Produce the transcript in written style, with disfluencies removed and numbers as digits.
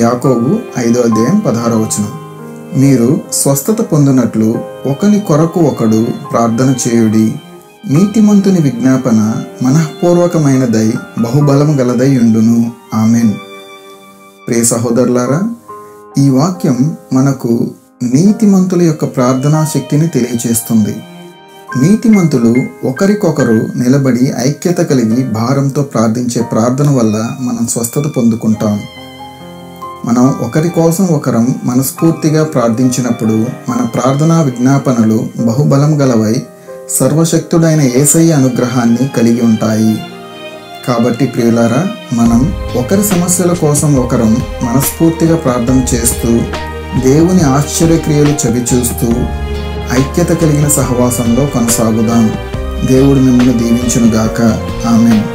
యాకోబు 5:16. మీరు స్వస్థత పొందినట్లు ఒకని కొరకు ఒకడు ప్రార్థన చేయుడి. నీతిమంతుని విజ్ఞాపన మనఃపూర్వకమైనదై బహుబలము గలదై ఉండును. ఆమెన్. ప్రియ సహోదరులారా, ఈ వాక్యం మనకు నీతిమంతుల యొక్క ప్రార్థనా శక్తిని తెలియచేస్తుంది. నీతిమంతులు ఒకరికొకరు నిలబడి ఐక్యత కలిగి భారంతో ప్రార్థించే ప్రార్థన వల్ల మనం స్వస్థత పొందుకుంటాం. మనం ఒకరి కోసం ఒకరం మనస్ఫూర్తిగా ప్రార్థించినప్పుడు మన ప్రార్థనా విజ్ఞాపనలు బహుబలం గలవై సర్వశక్తుడైన యేసయ్య అనుగ్రహాన్ని కలిగి ఉంటాయి. కాబట్టి ప్రియులారా, మనం ఒకరి సమస్యల కోసం ఒకరం మనస్ఫూర్తిగా ప్రార్థన చేస్తూ దేవుని ఆశ్చర్యక్రియలు చవిచూస్తూ ఐక్యత కలిగిన సహవాసంలో కొనసాగుదాం. దేవుడు మిమ్మల్ని దీవించునుగాక. ఆమేన్.